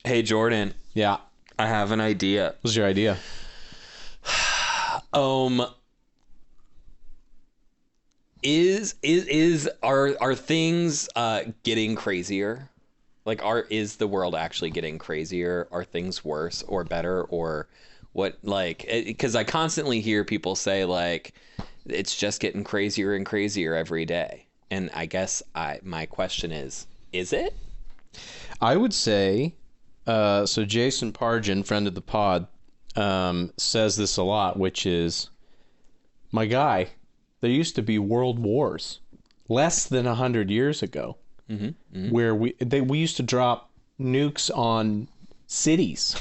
Hey, Jordan, Yeah. I have an idea. What's your idea? Um, are things getting crazier? Like, is the world actually getting crazier? Are things worse or better or what? Like, because I constantly hear people say like, it's just getting crazier and crazier every day. And I guess my question is it? I would say, so Jason Pargin, friend of the pod, says this a lot, which is, my guy, there used to be world wars less than 100 years ago, where we used to drop nukes on cities.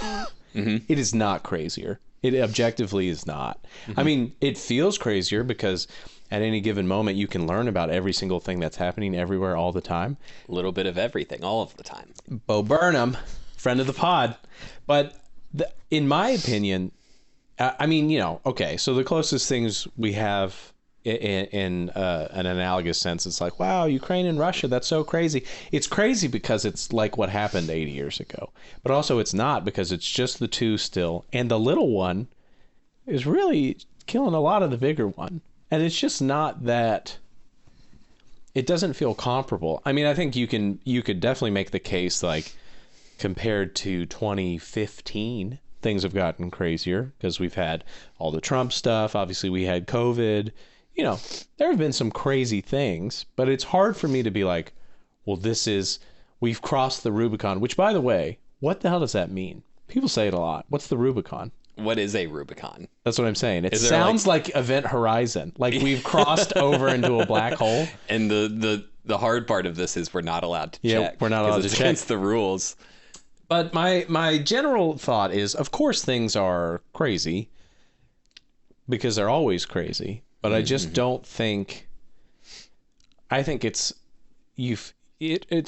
It is not crazier. It objectively is not. I mean, it feels crazier because at any given moment you can learn about every single thing that's happening everywhere all the time. A little bit of everything, all of the time. Bo Burnham, friend of the pod. But in my opinion, I mean, okay, so the closest things we have in an analogous sense, it's like, wow, Ukraine and Russia, that's so crazy. It's crazy because it's like what happened 80 years ago. But also it's not, because it's just the two still. And the little one is really killing a lot of the bigger one. And it's just not that, it doesn't feel comparable. I mean, I think you could definitely make the case, like, compared to 2015, things have gotten crazier because we've had all the Trump stuff. Obviously, we had COVID. There have been some crazy things, but it's hard for me to be like, well, we've crossed the Rubicon, which, by the way, what the hell does that mean? People say it a lot. What's the Rubicon? What is a Rubicon? That's what I'm saying. It Is there sounds like Event Horizon, like we've crossed over into a black hole. And the hard part of this is we're not allowed to check. We're not 'cause allowed it's to check. against the rules. But my general thought is, of course, things are crazy because they're always crazy. But I just don't think. I think it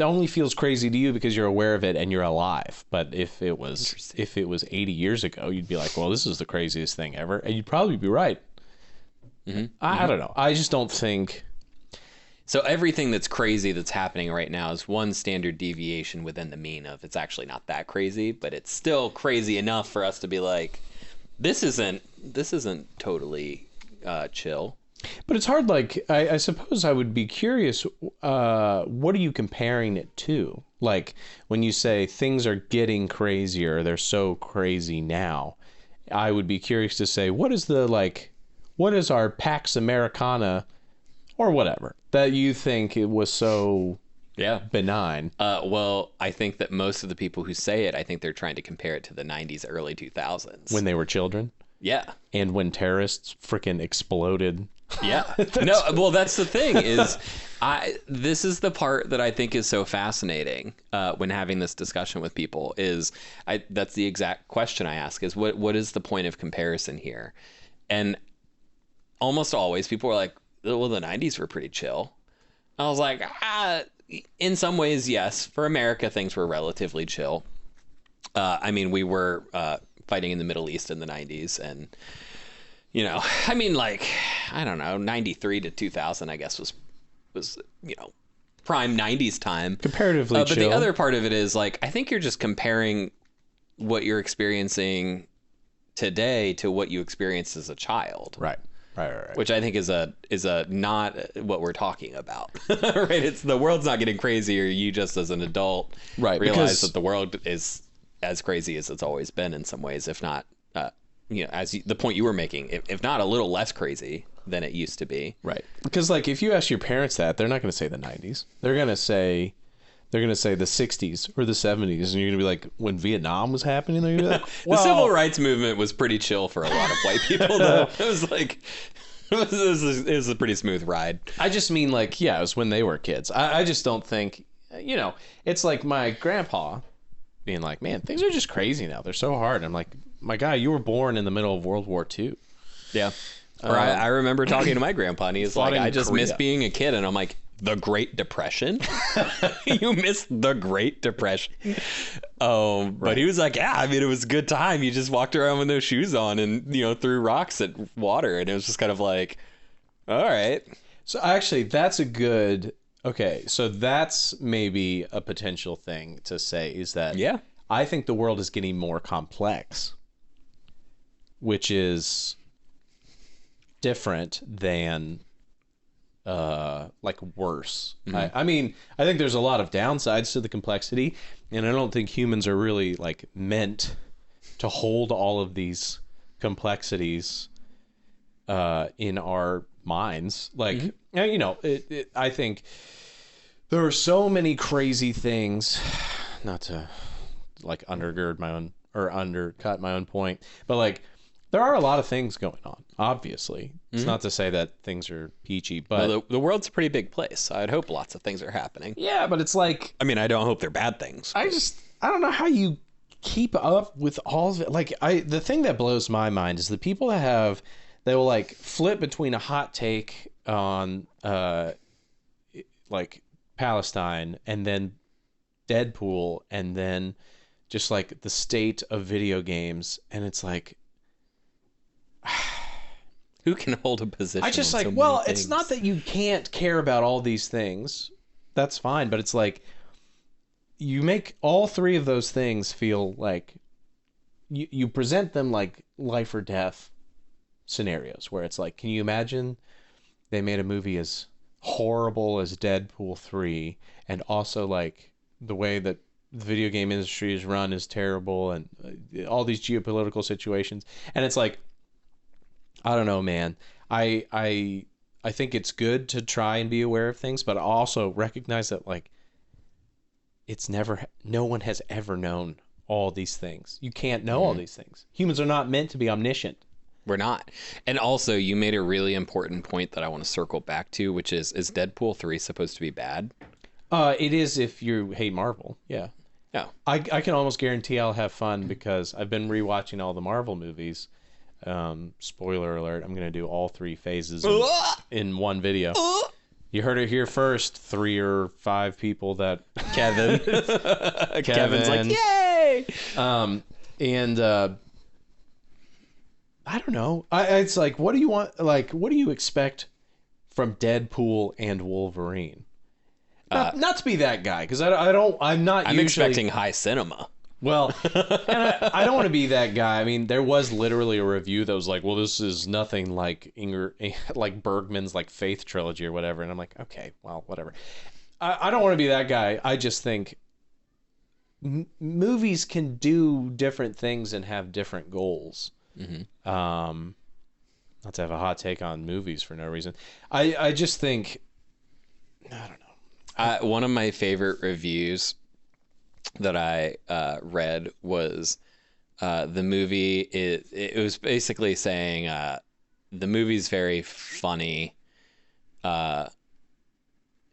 only feels crazy to you because you're aware of it and you're alive. But if it was 80 years ago, you'd be like, well, this is the craziest thing ever, and you'd probably be right. I don't know. I just don't think. So everything that's crazy that's happening right now is one standard deviation within the mean of it's actually not that crazy, but it's still crazy enough for us to be like, this isn't totally chill. But it's hard. Like, I suppose I would be curious. What are you comparing it to? Like, when you say things are getting crazier, they're so crazy now. I would be curious to say, what is our Pax Americana or whatever that you think it was so benign? Well, I think that most of the people who say it, I think they're trying to compare it to the 90s, early 2000s. When they were children? Yeah. And when terrorists freaking exploded. Yeah. No, well, that's the thing is this is the part that I think is so fascinating when having this discussion with people that's the exact question I ask is what is the point of comparison here? And almost always people are like, well, the 90s were pretty chill. I was like, in some ways, yes. For America, things were relatively chill. I mean, we were fighting in the Middle East in the 90s, and I mean, like, I don't know, 93 to 2000, I guess was prime 90s time, Comparatively but chill. the other part of it is like, I think you're just comparing what you're experiencing today to what you experienced as a child, Right. which I think is a not what we're talking about. Right? It's the world's not getting crazier. You just as an adult Right, realize because that the world is as crazy as it's always been in some ways, if not, the point you were making, if not a little less crazy than it used to be. Right. Because, like, if you ask your parents that, they're not going to say the 90s. They're going to say the 60s or the 70s, and you're going to be like, when Vietnam was happening, they're going to be like, The civil rights movement was pretty chill for a lot of white people, though. It was like, it was a pretty smooth ride. I just mean, like, yeah, it was when they were kids. I just don't think, it's like my grandpa being like, man, things are just crazy now. They're so hard. I'm like, my guy, you were born in the middle of World War II. Yeah. Or I remember talking to my grandpa, and he's like, I just miss being a kid. And I'm like, the Great Depression? You missed the Great Depression? But he was like, yeah, I mean, it was a good time. You just walked around with no shoes on and, threw rocks at water. And it was just kind of like, all right. So actually, that's a good... Okay, so that's maybe a potential thing to say, is that... Yeah. I think the world is getting more complex, which is different than like worse. I mean, I think there's a lot of downsides to the complexity, and I don't think humans are really like meant to hold all of these complexities in our minds. Like, you know, I think there are so many crazy things, not to like undercut my own point, but like there are a lot of things going on, obviously. It's not to say that things are peachy, but well, the world's a pretty big place. I'd hope lots of things are happening. yeah, but it's like, I mean, I don't hope they're bad things. I don't know how you keep up with all of it. Like, the thing that blows my mind is the people they will like flip between a hot take on like Palestine and then Deadpool and then just like the state of video games, and it's like, who can hold a position? I just on like, so many well, things? it's not that you can't care about all these things. That's fine, but it's like you make all three of those things feel like you present them like life or death scenarios where it's like, can you imagine they made a movie as horrible as Deadpool 3 and also like the way that the video game industry is run is terrible and all these geopolitical situations, and it's like, I don't know, man. I think it's good to try and be aware of things, but also recognize that like no one has ever known all these things. You can't know all these things. Humans are not meant to be omniscient. We're not. And also, you made a really important point that I want to circle back to, which is Deadpool 3 supposed to be bad? It is if you hate Marvel. Yeah. No. I can almost guarantee I'll have fun because I've been rewatching all the Marvel movies. Spoiler alert, I'm going to do all three phases in one video. You heard it here first. 3 or 5 people that Kevin. Kevin's like, yay! And I don't know. It's like, what do you want? Like, what do you expect from Deadpool and Wolverine? Not to be that guy, because I'm usually expecting high cinema. Well, and I don't want to be that guy. I mean, there was literally a review that was like, well, this is nothing like like Bergman's like Faith trilogy or whatever. And I'm like, okay, well, whatever. I don't want to be that guy. I just think movies can do different things and have different goals. Not to have a hot take on movies for no reason. I just think, I don't know. One of my favorite reviews that I read was the movie. It was basically saying the movie's very funny, and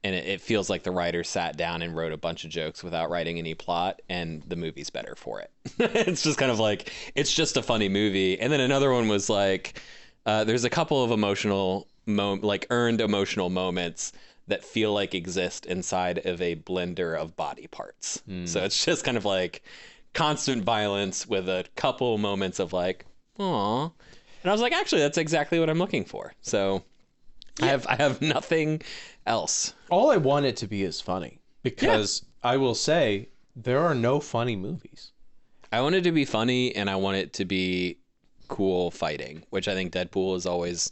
it feels like the writer sat down and wrote a bunch of jokes without writing any plot, and the movie's better for it. It's just kind of like, it's just a funny movie. And then another one was like, there's a couple of earned emotional moments that feel like exist inside of a blender of body parts. So it's just kind of like constant violence with a couple moments of like, aw. And I was like, actually, that's exactly what I'm looking for. So yeah. I have nothing else. All I want it to be is funny, because I will say there are no funny movies. I want it to be funny, and I want it to be cool fighting, which I think Deadpool has always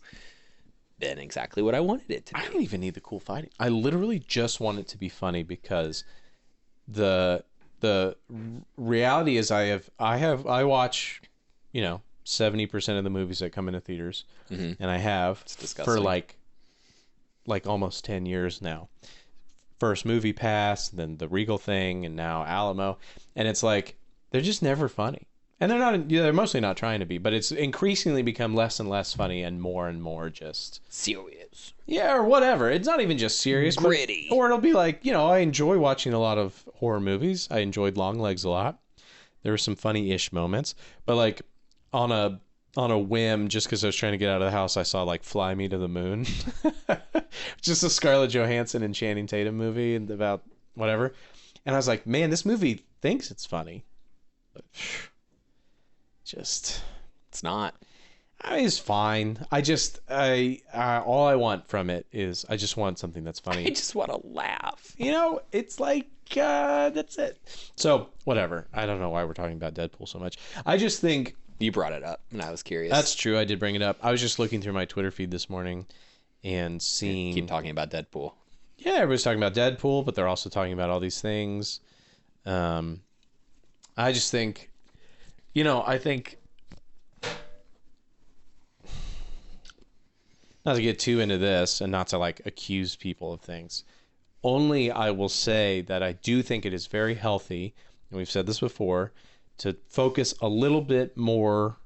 been exactly what I wanted it to be. I don't even need the cool fighting. I literally just want it to be funny, because the reality is I watch, 70% of the movies that come into theaters, and I have for like almost 10 years now. First Movie Pass, then the Regal thing, and now Alamo, and it's like they're just never funny. And they're mostly not trying to be, but it's increasingly become less and less funny and more just serious. Yeah, or whatever. It's not even just serious. Gritty. Or it'll be like, I enjoy watching a lot of horror movies. I enjoyed Longlegs a lot. There were some funny-ish moments. But like on a whim, just because I was trying to get out of the house, I saw like Fly Me to the Moon. Just a Scarlett Johansson and Channing Tatum movie and about whatever. And I was like, man, this movie thinks it's funny. But it's not. I mean, it's fine. All I want from it is I just want something that's funny. I just want to laugh. It's like that's it. So whatever. I don't know why we're talking about Deadpool so much. I just think You brought it up, and I was curious. that's true. I did bring it up. I was just looking through my Twitter feed this morning and seeing. Keep talking about Deadpool. Yeah, everybody's talking about Deadpool, but they're also talking about all these things. I just think, I think, not to get too into this and not to like accuse people of things, only I will say that I do think it is very healthy, and we've said this before, to focus a little bit more,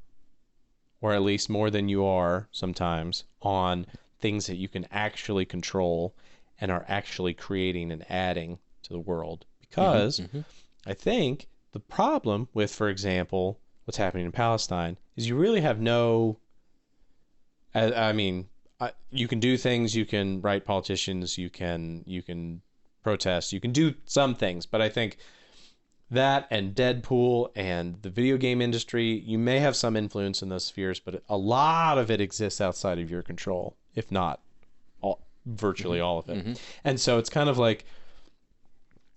or at least more than you are sometimes, on things that you can actually control and are actually creating and adding to the world. Because I think the problem with, for example, what's happening in Palestine is you really have no, I mean, you can do things, you can write politicians, you can protest, you can do some things, but I think that and Deadpool and the video game industry, you may have some influence in those spheres, but a lot of it exists outside of your control, if not virtually all of it. And so it's kind of like,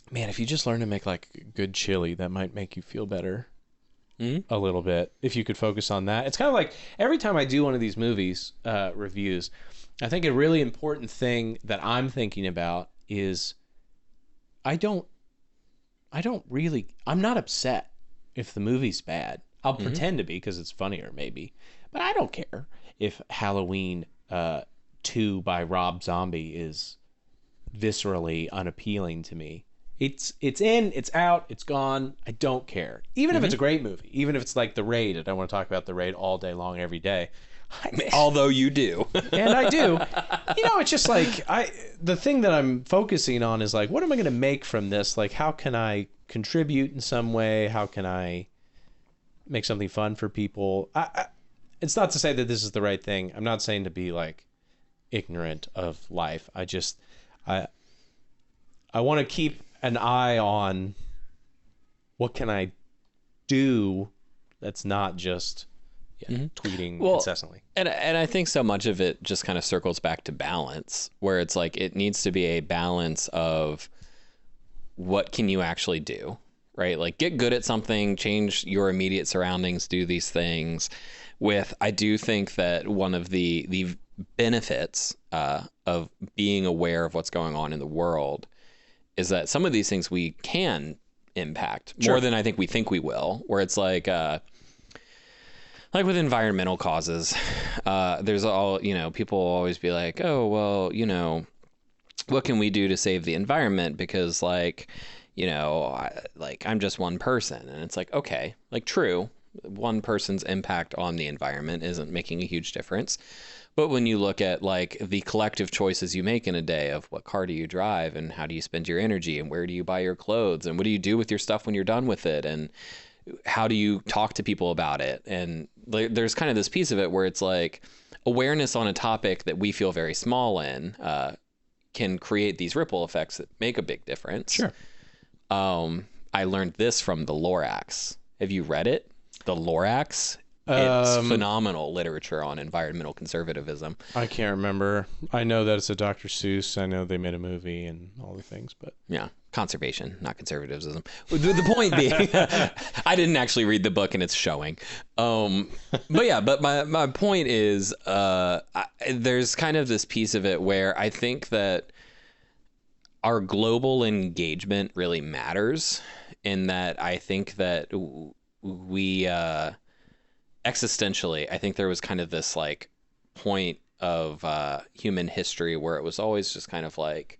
man, if you just learn to make like good chili, that might make you feel better a little bit. If you could focus on that. It's kind of like every time I do one of these movies reviews, I think a really important thing that I'm thinking about is I'm not upset if the movie's bad. I'll pretend to be because it's funnier maybe, but I don't care if Halloween 2 by Rob Zombie is viscerally unappealing to me. It's in, it's out, it's gone. I don't care. Even if it's a great movie, even if it's like The Raid, and I want to talk about The Raid all day long, every day. Although you do. And I do. It's just like, the thing that I'm focusing on is like, what am I going to make from this? Like, how can I contribute in some way? How can I make something fun for people? It's not to say that this is the right thing. I'm not saying to be like ignorant of life. I want to keep an eye on what can I do that's not just tweeting incessantly. And I think so much of it just kind of circles back to balance, where it's like it needs to be a balance of what can you actually do, right? Like get good at something, change your immediate surroundings, do these things. I do think that one of the benefits of being aware of what's going on in the world is that some of these things we can impact more than I think we will, where it's like with environmental causes, there's all, people will always be like, oh, well, what can we do to save the environment? Because I'm just one person. And it's like, okay, like true, one person's impact on the environment isn't making a huge difference. But when you look at like the collective choices you make in a day of what car do you drive and how do you spend your energy and where do you buy your clothes and what do you do with your stuff when you're done with it and how do you talk to people about it? And there's kind of this piece of it where it's like awareness on a topic that we feel very small in can create these ripple effects that make a big difference. Sure. I learned this from the Lorax. Have you read it? The Lorax? It's phenomenal literature on environmental conservatism. I can't remember. I know that it's a Dr. Seuss. I know they made a movie and all the things, but yeah, conservation, not conservatism. The point being, I didn't actually read the book and it's showing. But my point is, there's kind of this piece of it where I think that our global engagement really matters, in that I think that we existentially, I think there was kind of this like point of human history where it was always just kind of like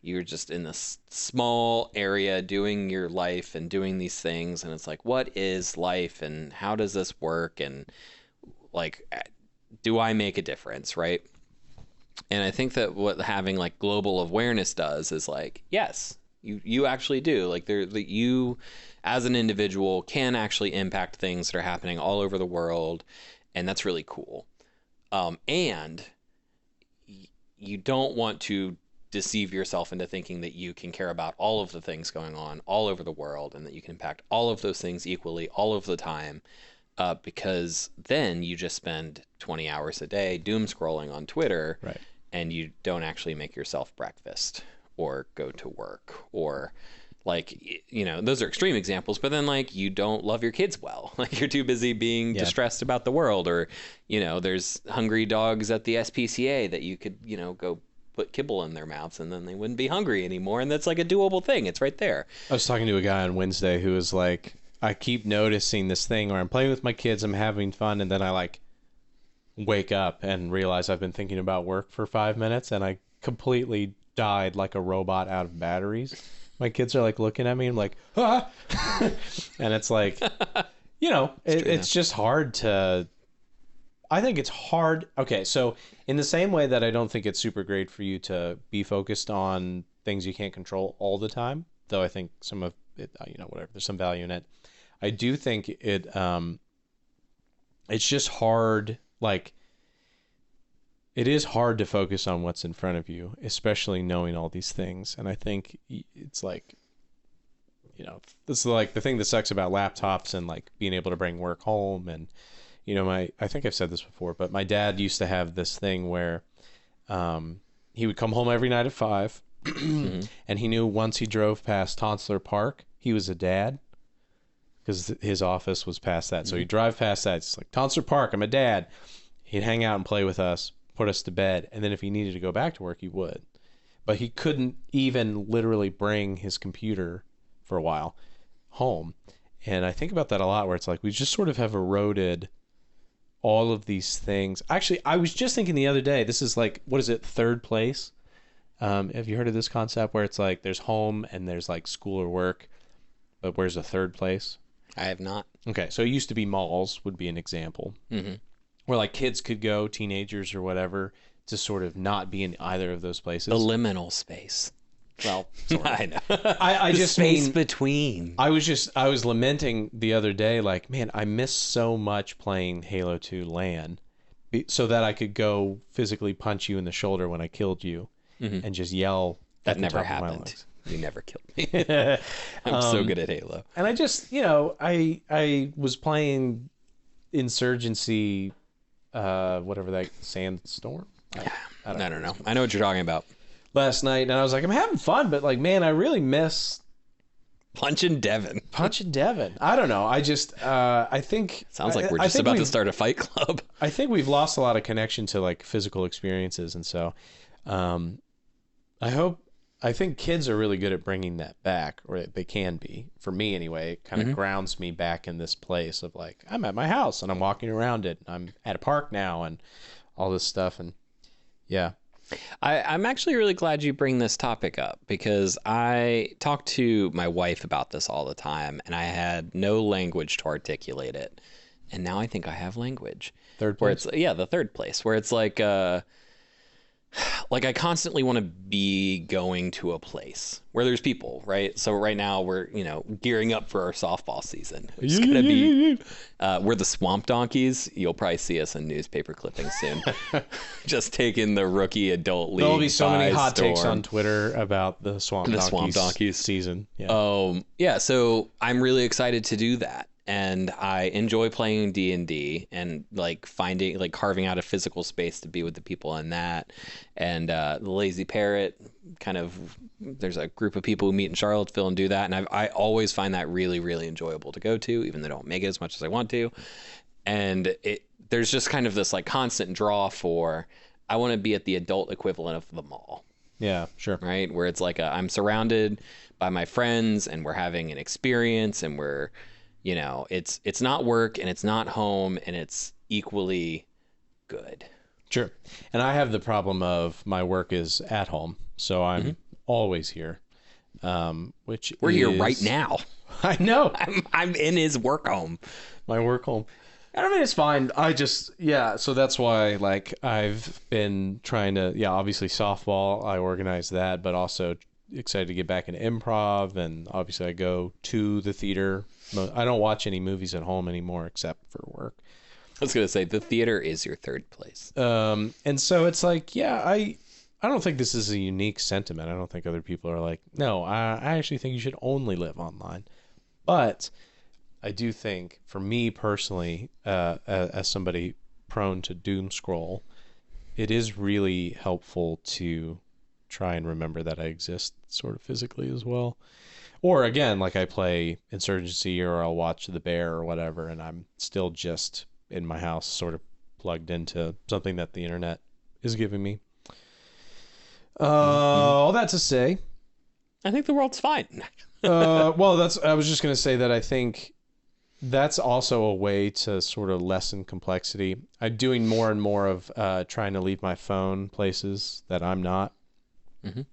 you're just in this small area doing your life and doing these things, and it's like, what is life and how does this work, and like, do I make a difference, right? And I think that what having like global awareness does is like, yes, you actually do. Like you as an individual can actually impact things that are happening all over the world. And that's really cool. And you don't want to deceive yourself into thinking that you can care about all of the things going on all over the world and that you can impact all of those things equally all of the time. Because then you just spend 20 hours a day doom scrolling on Twitter, right, and you don't actually make yourself breakfast or go to work or like, you know, those are extreme examples, but then like you don't love your kids well, like you're too busy being distressed about the world, or, you know, there's hungry dogs at the SPCA that you could, you know, go put kibble in their mouths and then they wouldn't be hungry anymore. And that's like a doable thing. It's right there. I was talking to a guy on Wednesday who was like, I keep noticing this thing where I'm playing with my kids, I'm having fun, and then I like wake up and realize I've been thinking about work for 5 minutes and I completely died like a robot out of batteries. My kids are like looking at me and I'm like, ah! And it's like, you know, it's just hard to, I think it's hard. Okay. So in the same way that I don't think it's super great for you to be focused on things you can't control all the time, though I think some of it, you know, whatever, there's some value in it. I do think it's just hard. Like, it is hard to focus on what's in front of you, especially knowing all these things. And I think it's like, you know, this is like the thing that sucks about laptops and like being able to bring work home. And, you know, I think I've said this before, but my dad used to have this thing where he would come home every night at 5 and he knew once he drove past Tonsler Park, he was a dad because his office was past that. So he'd drive past that. It's like, Tonsler Park, I'm a dad. He'd hang out and play with us, put us to bed, and then if he needed to go back to work, he would. But he couldn't even literally bring his computer for a while home. And I think about that a lot, where it's like we just sort of have eroded all of these things. Actually, I was just thinking the other day, this is like, what is it, third place? Have you heard of this concept where it's like there's home and there's like school or work, but where's the third place? I have not. Okay, so it used to be malls would be an example. Where like kids could go, teenagers or whatever, to sort of not be in either of those places. The liminal space. Well, sort of. I know. I the just space mean, between. I was lamenting the other day, like, man, I miss so much playing Halo 2 LAN, so that I could go physically punch you in the shoulder when I killed you, and just yell. That never happened. You never killed me. I'm so good at Halo. And I just, you know, I was playing Insurgency. Whatever that Sandstorm. I don't know. I know what you're talking about. Last night, and I was like, I'm having fun, but like, man, I really miss Punching Devin. I don't know. I just, I think sounds like we're just about to start a fight club. I think we've lost a lot of connection to like physical experiences, and so, I think kids are really good at bringing that back, or they can be. For me, anyway, it kind of grounds me back in this place of like, I'm at my house and I'm walking around it. I'm at a park now and all this stuff. And yeah. I'm actually really glad you bring this topic up, because I talk to my wife about this all the time and I had no language to articulate it. And now I think I have language. Third place? Where it's, the third place, where it's like I constantly want to be going to a place where there's people, right? So right now we're, you know, gearing up for our softball season. It's going to be, we're the Swamp Donkeys. You'll probably see us in newspaper clippings soon. Just taking the rookie adult league. There'll be so many hot takes on Twitter about the Swamp Donkeys season. Yeah. So I'm really excited to do that. And I enjoy playing D&D and like finding, like carving out a physical space to be with the people in that. And the Lazy Parrot, kind of, there's a group of people who meet in Charlottesville and do that. And I always find that really, really enjoyable to go to, even though I don't make it as much as I want to. And there's just kind of this like constant draw for, I want to be at the adult equivalent of the mall. Yeah, sure. Right? Where it's like I'm surrounded by my friends and we're having an experience and we're, you know, it's not work and it's not home and it's equally good. Sure. And I have the problem of my work is at home, so I'm always here. Which we're here right now. I know. I'm in his work home. My work home. I mean, it's fine. I just, so that's why, like, I've been trying to, obviously softball, I organize that, but also excited to get back into improv, and obviously I go to the theater. I don't watch any movies at home anymore except for work. I was going to say, the theater is your third place. And so it's like, I don't think this is a unique sentiment. I don't think other people are like, no, I actually think you should only live online. But I do think, for me personally, as somebody prone to doom scroll, it is really helpful to try and remember that I exist sort of physically as well. Or again, like I play Insurgency or I'll watch The Bear or whatever, and I'm still just in my house, sort of plugged into something that the internet is giving me. All that to say, I think the world's fine. well, I was just going to say that I think that's also a way to sort of lessen complexity. I'm doing more and more of trying to leave my phone places that I'm not,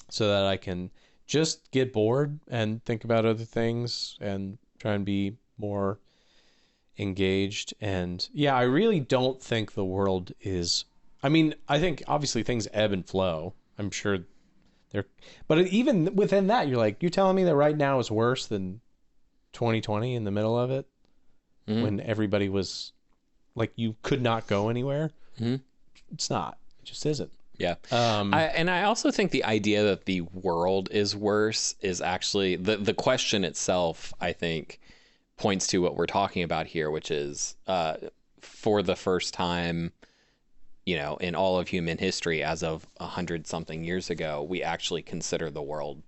so that I can just get bored and think about other things and try and be more engaged. And yeah, I really don't think the world is, I mean, I think obviously things ebb and flow. I'm sure they're, but even within that, you're telling me that right now is worse than 2020 in the middle of it, when everybody was like, you could not go anywhere. It's not, it just isn't. Yeah. I also think the idea that the world is worse is actually the question itself, I think, points to what we're talking about here, which is for the first time, in all of human history, as of 100-something years ago, we actually consider the world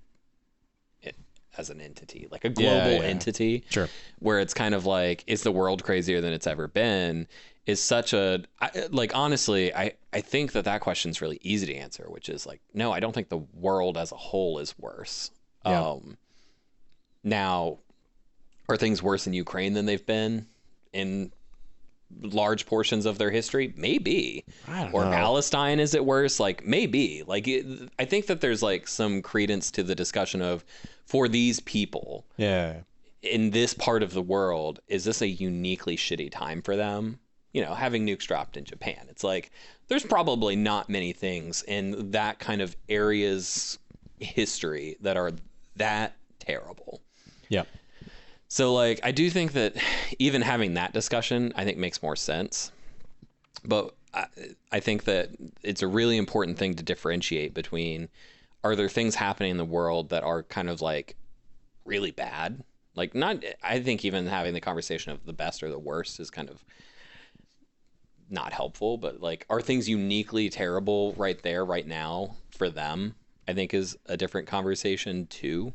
as an entity, like a global entity. Sure. Where it's kind of like, is the world crazier than it's ever been? Is such honestly, I think that question's really easy to answer, which is like, no, I don't think the world as a whole is worse. Yeah. Now, are things worse in Ukraine than they've been in large portions of their history? Maybe. I don't know. Palestine, is it worse? Like, maybe. Like, I think that there's like some credence to the discussion of, for these people, in this part of the world, is this a uniquely shitty time for them? Having nukes dropped in Japan, it's like there's probably not many things in that kind of area's history that are that terrible. Yeah. So like, I do think that even having that discussion, I think, makes more sense. But I think that it's a really important thing to differentiate between, are there things happening in the world that are kind of like really bad? Like, not, I think even having the conversation of the best or the worst is kind of not helpful, but like, are things uniquely terrible right there, right now for them? I think is a different conversation too.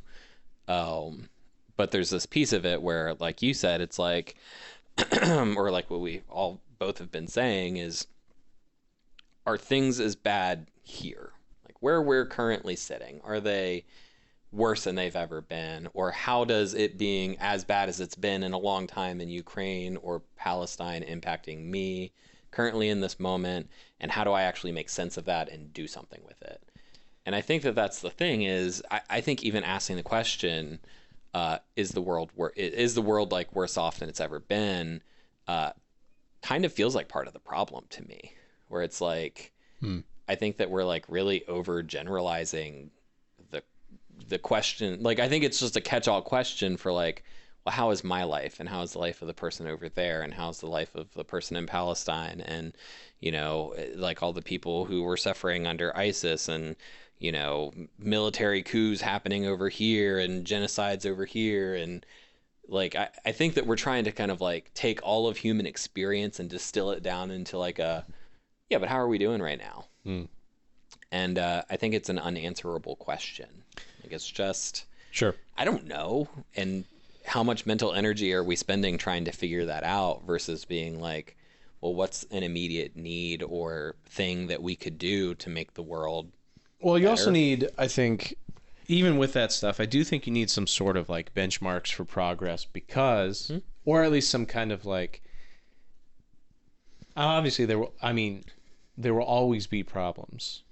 But there's this piece of it where, like you said, it's like, or like what we all both have been saying is, are things as bad here? Like where we're currently sitting, are they worse than they've ever been? Or how does it being as bad as it's been in a long time in Ukraine or Palestine impacting me currently in this moment? And how do I actually make sense of that and do something with it? And I think that that's the thing is, I think even asking the question, is the world like worse off than it's ever been, kind of feels like part of the problem to me, where it's like, I think that we're like really overgeneralizing the question. Like, I think it's just a catch-all question for like, well, how is my life, and how is the life of the person over there, and how's the life of the person in Palestine, and like all the people who were suffering under ISIS, and military coups happening over here and genocides over here. And like, I think that we're trying to kind of like take all of human experience and distill it down into like but how are we doing right now? And I think it's an unanswerable question. Like, it's just, sure, I don't know. And how much mental energy are we spending trying to figure that out versus being like, well, what's an immediate need or thing that we could do to make the world Well, you better? also need, I think, even with that stuff, I do think you need some sort of like benchmarks for progress, because, or at least some kind of like, obviously there will always be problems,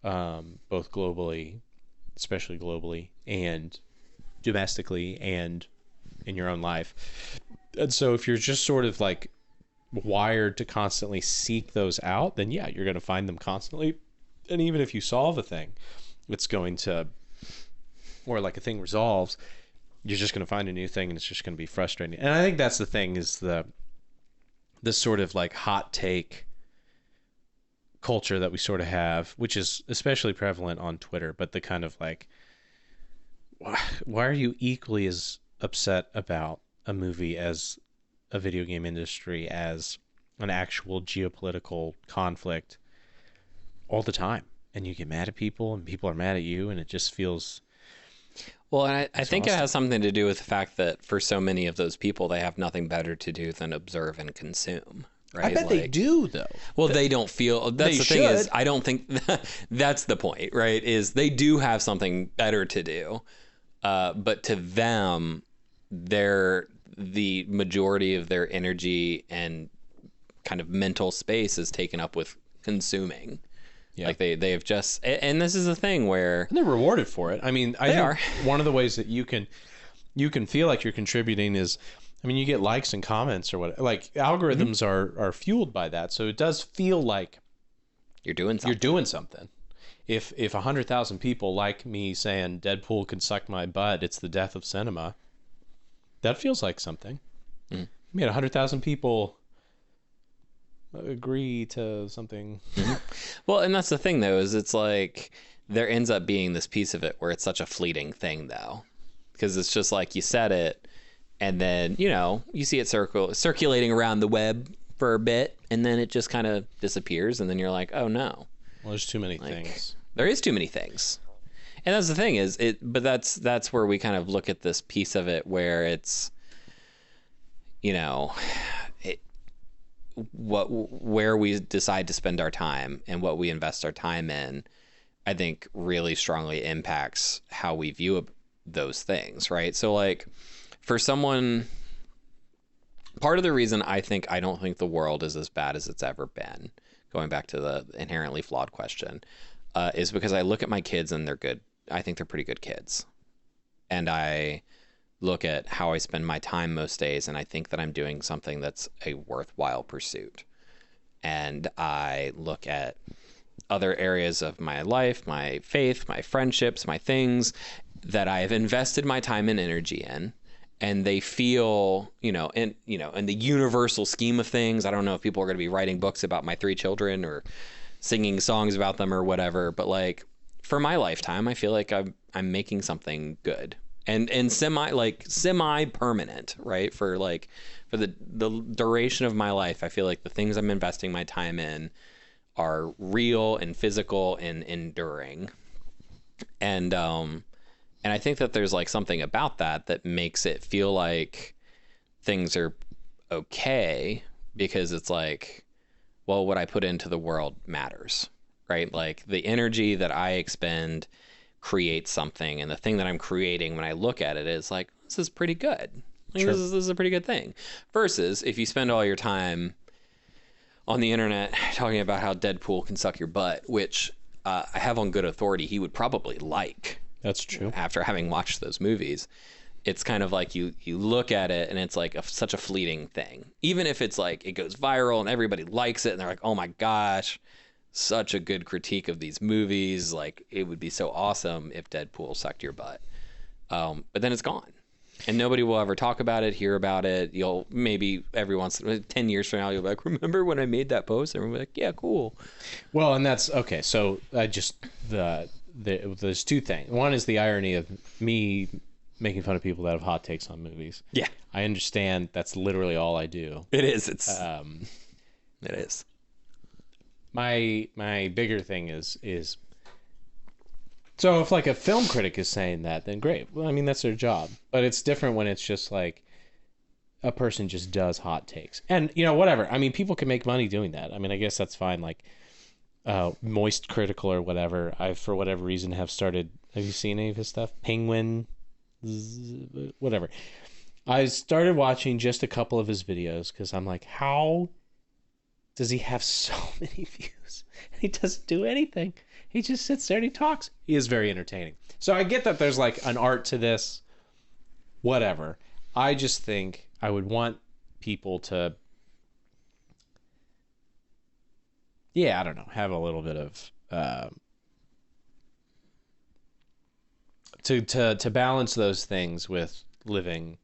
both globally, especially globally, and domestically, and in your own life. And so if you're just sort of like wired to constantly seek those out, then yeah, you're going to find them constantly. And even if you solve a thing, it's going to, or like a thing resolves, you're just going to find a new thing, and it's just going to be frustrating. And I think that's the thing, is this sort of like hot take culture that we sort of have, which is especially prevalent on Twitter, but the kind of like, why are you equally as upset about a movie as a video game industry as an actual geopolitical conflict all the time? and you get mad at people, and people are mad at you, and it just feels... Well, and I think it has something to do with the fact that for so many of those people, they have nothing better to do than observe and consume. Right? I bet they do, though. Well, they don't feel... That's the thing is, I don't think... That's the point, right? Is they do have something better to do. But to them, the majority of their energy and kind of mental space is taken up with consuming. Yeah. Like they have just... And this is a thing where... And they're rewarded for it. I mean, I think one of the ways that you can feel like you're contributing is... I mean, you get likes and comments or what. Like algorithms are fueled by that, so it does feel like you're doing something. You're doing something. If 100,000 people like me saying Deadpool can suck my butt, it's the death of cinema. That feels like something. I mean, 100,000 people agree to something. Well, and that's the thing though, is it's like there ends up being this piece of it where it's such a fleeting thing though, because it's just like you said it. And then, you know, you see it circulating around the web for a bit, and then it just kind of disappears, and then you're like, oh no. Well, there's too many things. There is too many things. And that's the thing is, but that's where we kind of look at this piece of it where it's, you know, where we decide to spend our time and what we invest our time in, I think really strongly impacts how we view those things, right? So like... For someone, part of the reason I don't think the world is as bad as it's ever been, going back to the inherently flawed question, is because I look at my kids and they're good. I think they're pretty good kids. And I look at how I spend my time most days, and I think that I'm doing something that's a worthwhile pursuit. And I look at other areas of my life, my faith, my friendships, my things that I have invested my time and energy in. And they feel, in the universal scheme of things, I don't know if people are going to be writing books about my 3 children or singing songs about them or whatever, but like for my lifetime, I feel like I'm making something good and semi permanent, right? For the duration of my life, I feel like the things I'm investing my time in are real and physical and enduring. And I think that there's like something about that makes it feel like things are okay, because it's like, well, what I put into the world matters, right? Like the energy that I expend creates something, and the thing that I'm creating when I look at it is like, this is pretty good. Like, this is a pretty good thing. Versus if you spend all your time on the internet talking about how Deadpool can suck your butt, which I have on good authority he would probably like. That's true. After having watched those movies, it's kind of like you look at it and it's like such a fleeting thing. Even if it's like it goes viral and everybody likes it and they're like, oh my gosh, such a good critique of these movies. Like it would be so awesome if Deadpool sucked your butt. But then it's gone. And nobody will ever talk about it, hear about it. You'll maybe every once 10 years from now, you'll be like, remember when I made that post? And we're like, yeah, cool. Well, and that's okay. So there's 2 things. One is the irony of me making fun of people that have hot takes on movies. Yeah, I understand. That's literally all I do. It is. It is. My bigger thing is so if like a film critic is saying that, then great. Well, I mean that's their job. But it's different when it's just like a person just does hot takes, and whatever. I mean, people can make money doing that. I mean, I guess that's fine. Like. Moist Critical or whatever. I, for whatever reason, have started. Have you seen any of his stuff? Penguin, whatever. I started watching just a couple of his videos because I'm like, how does he have so many views? And he doesn't do anything. He just sits there and he talks. He is very entertaining. So I get that there's like an art to this. Whatever. I just think I would want people to. Yeah, I don't know. Have a little bit of to balance those things with living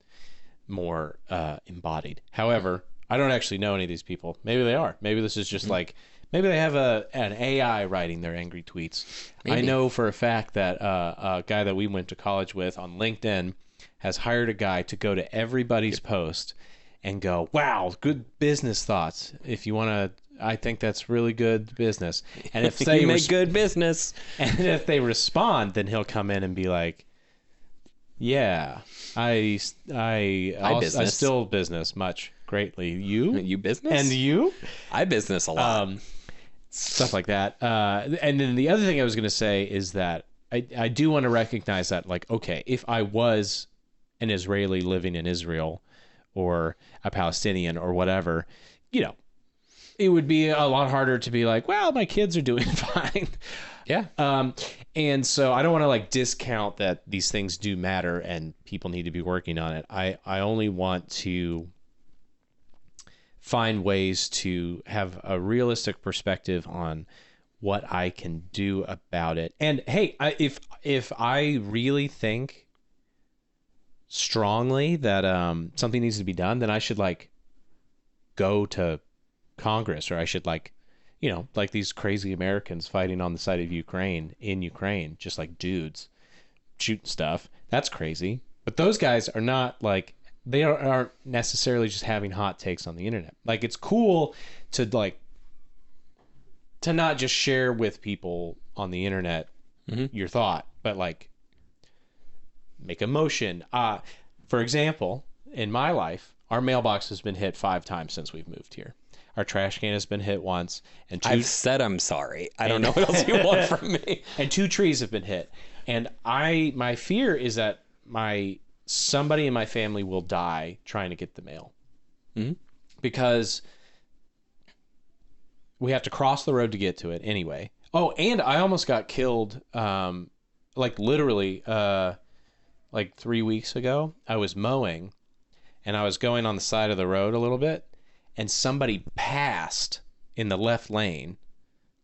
more embodied. However, I don't actually know any of these people. Maybe they are. Maybe this is just like maybe they have an AI writing their angry tweets. Maybe. I know for a fact that a guy that we went to college with on LinkedIn has hired a guy to go to everybody's post and go, wow, good business thoughts. If you want to, I think that's really good business. And if they you make good business, and if they respond, then he'll come in and be like, yeah, I still business much greatly. You business? And you? I business a lot. Stuff like that. And then the other thing I was going to say is that I do want to recognize that, like, okay, if I was an Israeli living in Israel or a Palestinian or whatever, you know, it would be a lot harder to be like, well, my kids are doing fine. Yeah. And so I don't want to like discount that these things do matter and people need to be working on it. I only want to find ways to have a realistic perspective on what I can do about it. And hey, if I really think strongly that something needs to be done, then I should like go to Congress, or I should like, you know, like these crazy Americans fighting on the side of Ukraine in Ukraine, just like dudes shooting stuff. That's crazy. But those guys are not like, they aren't necessarily just having hot takes on the internet. Like, it's cool to like, to not just share with people on the internet your thought, but like make a motion. For example, in my life, our mailbox has been hit 5 times since we've moved here. Our trash can has been hit once, and I've said I'm sorry. I don't know what else you want from me. And 2 trees have been hit. And my fear is that somebody in my family will die trying to get the mail. Because we have to cross the road to get to it anyway. Oh, and I almost got killed, like literally, like 3 weeks ago. I was mowing, and I was going on the side of the road a little bit, and somebody passed in the left lane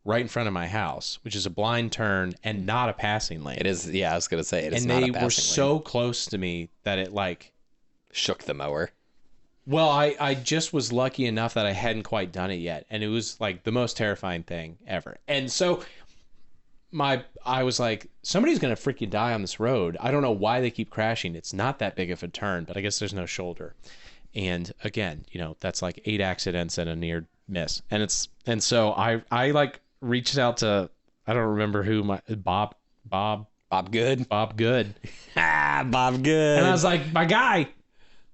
right in front of my house, which is a blind turn and not a passing lane. It is, yeah, I was going to say, it is not a passing lane. And they were so close to me that it like shook the mower. Well, I just was lucky enough that I hadn't quite done it yet, and it was like the most terrifying thing ever. And so I was like, somebody's going to freaking die on this road. I don't know why they keep crashing. It's not that big of a turn, but I guess there's no shoulder. And again, you know, that's like 8 accidents and a near miss. And so I like reached out to, I don't remember who, Bob Good. Bob Good. Bob Good. And I was like, my guy,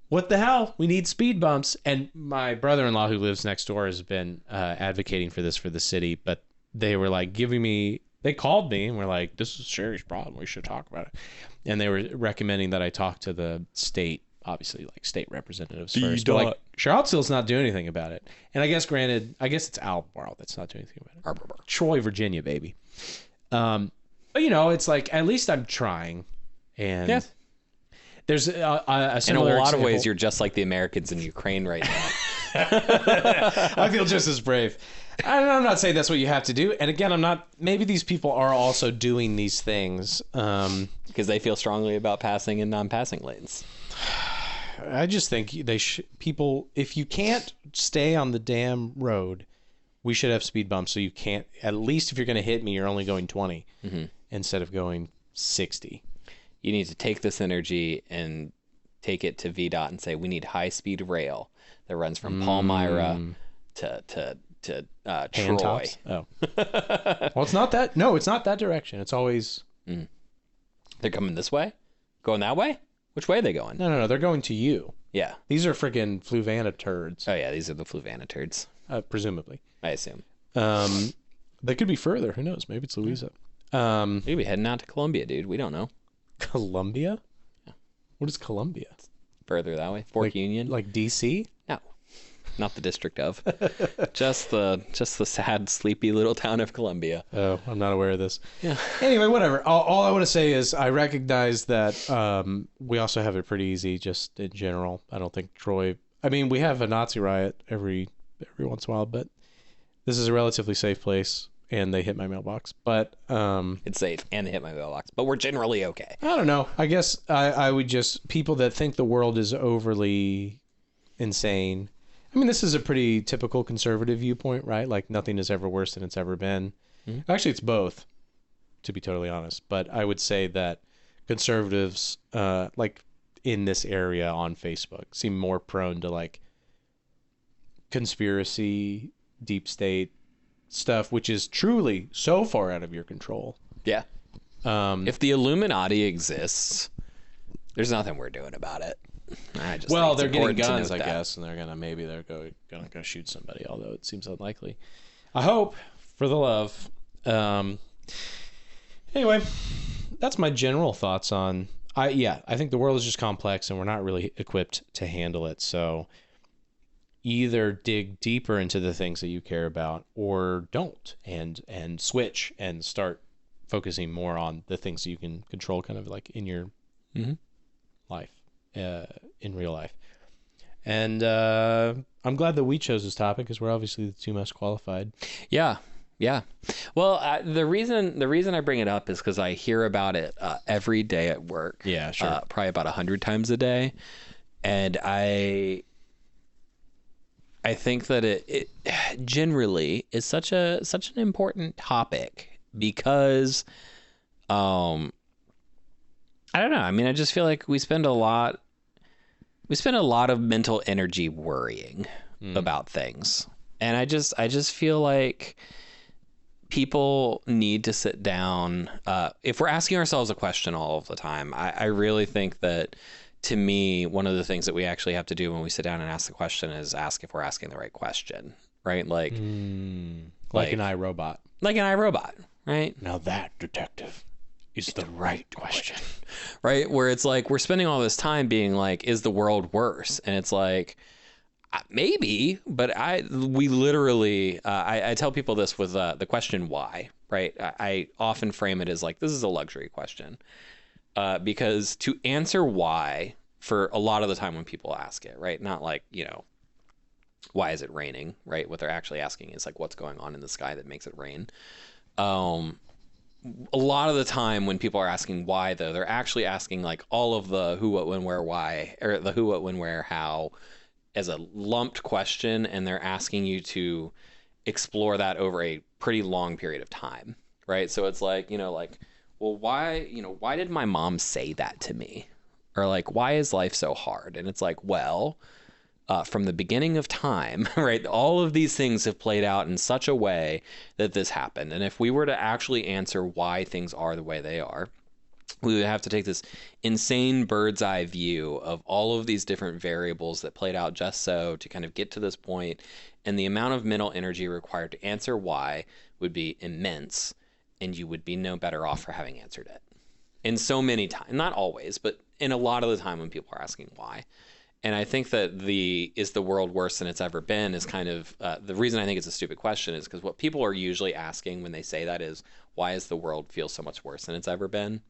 what the hell? We need speed bumps. And my brother-in-law who lives next door has been advocating for this for the city, but they were like they called me and were like, this is a serious problem. We should talk about it. And they were recommending that I talk to the state, obviously like state representatives first. But like, Charlottesville's not doing anything about it. And I guess it's Albemarle that's not doing anything about it. Troy, Virginia, baby. But you know, it's like, at least I'm trying. And yeah. There's a similar in a lot example. of ways, you're just like the Americans in Ukraine right now. I feel just as brave. I'm not saying that's what you have to do. And again, maybe these people are also doing these things because they feel strongly about passing in non-passing lanes. I just think people, if you can't stay on the damn road, we should have speed bumps so you can't, at least if you're going to hit me, you're only going 20 instead of going 60. You need to take this energy and take it to VDOT and say, we need high-speed rail that runs from Palmyra to Troy. Oh. Well, it's not that. No, it's not that direction. It's always... They're coming this way? Going that way? Which way are they going? No. They're going to you. Yeah. These are freaking Fluvanna turds. Oh, yeah. These are the Fluvanna turds. Presumably. I assume. They could be further. Who knows? Maybe it's Louisa. Maybe heading out to Columbia, dude. We don't know. Columbia? Yeah. What is Columbia? Further that way. Fork Union. Like DC? No. Not the district of. just the sad, sleepy little town of Columbia. Oh, I'm not aware of this. Yeah. Anyway, whatever. All I want to say is I recognize that we also have it pretty easy just in general. I don't think Troy... I mean, we have a Nazi riot every once in a while, but this is a relatively safe place, and they hit my mailbox. But it's safe, and they hit my mailbox. But we're generally okay. I don't know. I guess I would just... People that think the world is overly insane... I mean, this is a pretty typical conservative viewpoint, right? Like, nothing is ever worse than it's ever been. Actually, it's both, to be totally honest. But I would say that conservatives, like, in this area on Facebook, seem more prone to, like, conspiracy, deep state stuff, which is truly so far out of your control. Yeah. If the Illuminati exists, there's nothing we're doing about it. Well, they're getting guns, I guess, and they're gonna go shoot somebody. Although it seems unlikely. I hope for the love. Anyway, that's my general thoughts on. I think the world is just complex, and we're not really equipped to handle it. So either dig deeper into the things that you care about, or don't, and switch and start focusing more on the things that you can control, kind of like in your life. In real life. And I'm glad that we chose this topic because we're obviously the two most qualified. Yeah. Well, the reason I bring it up is because I hear about it every day at work. Yeah, sure. Probably about 100 times a day. And I think that it generally is such an important topic because I don't know. I mean, I just feel like we spend a lot of mental energy worrying about things. And I just feel like people need to sit down. If we're asking ourselves a question all of the time, I really think that, to me, one of the things that we actually have to do when we sit down and ask the question is ask if we're asking the right question, right? Like an iRobot. Like an iRobot, right? Now that, detective, is the right question. Right? Where it's like, we're spending all this time being like, is the world worse? And it's like, maybe, but we literally, I tell people this with the question why, right? I often frame it as like, this is a luxury question. Because to answer why, for a lot of the time when people ask it, right? Not like, why is it raining, right? What they're actually asking is like, what's going on in the sky that makes it rain? A lot of the time when people are asking why, though, they're actually asking like all of the who, what, when, where, why, or the who, what, when, where, how as a lumped question. And they're asking you to explore that over a pretty long period of time. Right. So it's like, well, why did my mom say that to me? Or like, why is life so hard? And it's like, well, from the beginning of time, right? All of these things have played out in such a way that this happened. And if we were to actually answer why things are the way they are, we would have to take this insane bird's eye view of all of these different variables that played out just so to kind of get to this point. And the amount of mental energy required to answer why would be immense. And you would be no better off for having answered it. In so many times, not always, but in a lot of the time when people are asking why. And I think that is the world worse than it's ever been is kind of the reason I think it's a stupid question is because what people are usually asking when they say that is, why does the world feel so much worse than it's ever been?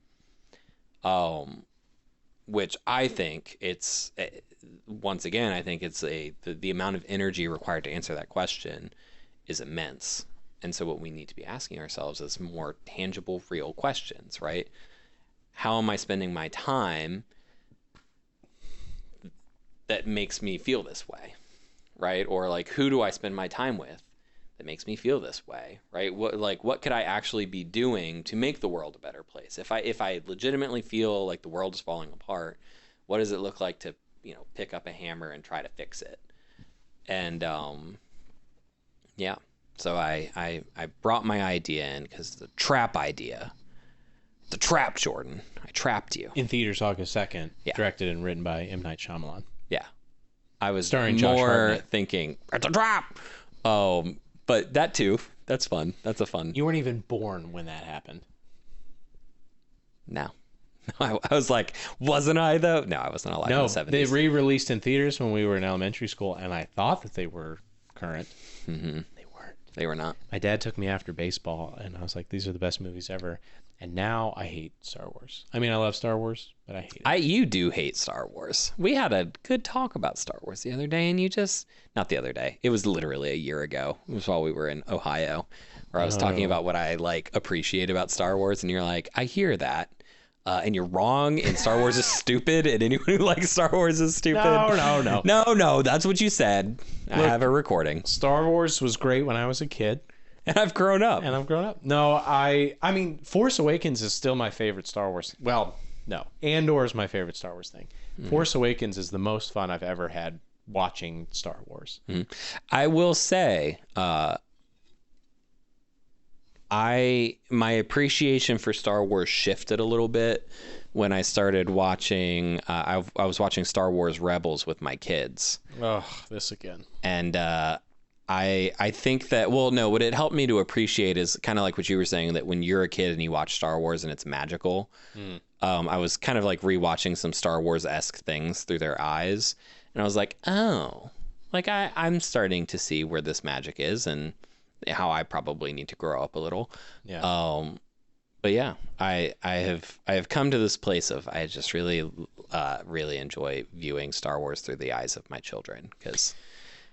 Which I think it's, once again, I think it's the amount of energy required to answer that question is immense. And so what we need to be asking ourselves is more tangible, real questions, right? How am I spending my time that makes me feel this way, right? Or like, who do I spend my time with that makes me feel this way, right? What could I actually be doing to make the world a better place? If I legitimately feel like the world is falling apart, what does it look like to, pick up a hammer and try to fix it? And yeah, so I brought my idea in because the trap, Jordan, I trapped you. In theaters August 2nd, directed and written by M. Night Shyamalan. Yeah. I was starring Josh Hartnett. Thinking, it's a trap! But that too, that's fun. That's a fun... You weren't even born when that happened. No. I was like, wasn't I though? No, I wasn't alive in the 70s. They re-released in theaters when we were in elementary school, and I thought that they were current. Mm-hmm. They weren't. They were not. My dad took me after baseball, and I was like, these are the best movies ever. And now I hate Star Wars. I mean, I love Star Wars, but I hate it. You do hate Star Wars. We had a good talk about Star Wars the other day, and you just... Not the other day. It was literally a year ago. It was while we were in Ohio, where I was talking about what I, appreciate about Star Wars, and you're like, I hear that. And you're wrong, and Star Wars is stupid, and anyone who likes Star Wars is stupid. No, that's what you said. Look, I have a recording. Star Wars was great when I was a kid. And I've grown up. No, I mean, Force Awakens is still my favorite Star Wars. Well, no. Andor is my favorite Star Wars thing. Mm-hmm. Force Awakens is the most fun I've ever had watching Star Wars. Mm-hmm. I will say, my appreciation for Star Wars shifted a little bit when I started watching. I was watching Star Wars Rebels with my kids. Oh, this again. And I think that, well, no, what it helped me to appreciate is kind of like what you were saying, that when you're a kid and you watch Star Wars and it's magical. I was kind of like rewatching some Star Wars-esque things through their eyes, and I was like, oh, like I'm starting to see where this magic is and how I probably need to grow up a little. Yeah. But yeah, I have come to this place of I just really enjoy viewing Star Wars through the eyes of my children, because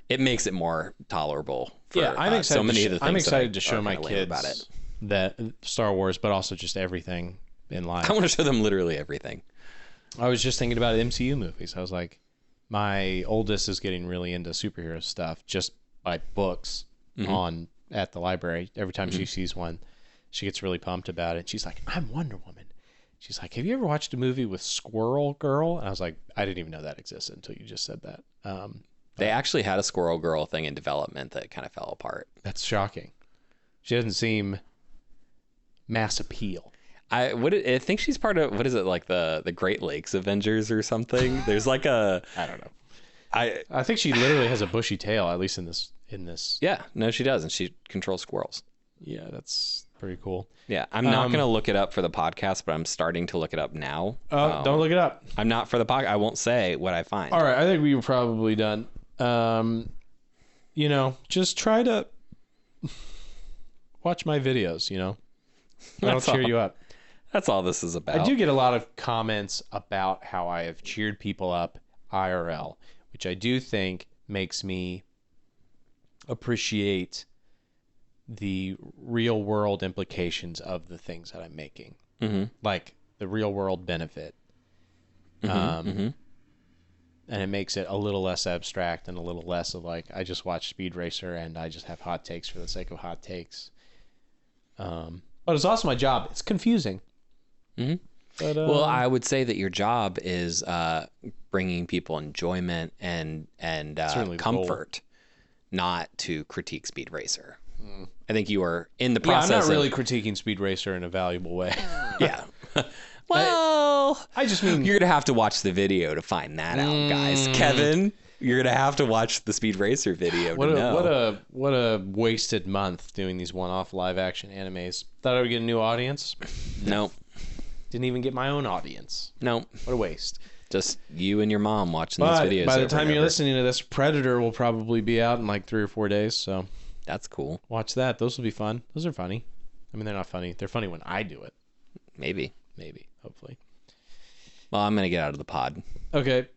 it makes it more tolerable for I'm excited so many of the things. I'm excited to show my kinda lame kids about it. that Star Wars, but also just everything in life. I want to show them literally everything. I was just thinking about MCU movies. I was like, my oldest is getting really into superhero stuff just by books at the library. Every time she sees one, she gets really pumped about it. She's like, I'm Wonder Woman. She's like, have you ever watched a movie with Squirrel Girl? And I was like, I didn't even know that existed until you just said that. They actually had a Squirrel Girl thing in development that kind of fell apart. That's shocking. She doesn't seem mass appeal. I think she's part of, what is it, like the Great Lakes Avengers or something? There's like a, I don't know. I think she literally has a bushy tail, at least in this. Yeah, no, she does, and she controls squirrels. Yeah, that's pretty cool. Yeah, I'm not going to look it up for the podcast, but I'm starting to look it up now. Don't look it up. I'm not for the podcast. I won't say what I find. All right, I think we were probably done. Just try to watch my videos, That'll cheer you up. That's all this is about. I do get a lot of comments about how I have cheered people up IRL, which I do think makes me appreciate the real world implications of the things that I'm making, like the real world benefit. And it makes it a little less abstract and a little less of like, I just watch Speed Racer and I just have hot takes for the sake of hot takes. But it's also my job. It's confusing. But, well, I would say that your job is bringing people enjoyment and comfort, not to critique Speed Racer. I think you are in the process. I'm not really critiquing Speed Racer in a valuable way. Yeah. Well, I just mean you're gonna have to watch the video to find that out, guys. Kevin, you're gonna have to watch the Speed Racer video to know. What a wasted month doing these one-off live-action animes. Thought I would get a new audience. Nope. Didn't even get my own audience. Nope. What a waste. Just you and your mom watching these videos. By the time you're listening to this, Predator will probably be out in like 3 or 4 days. So that's cool. Watch that. Those will be fun. Those are funny. I mean, they're not funny. They're funny when I do it. Maybe. Hopefully. Well, I'm going to get out of the pod. Okay.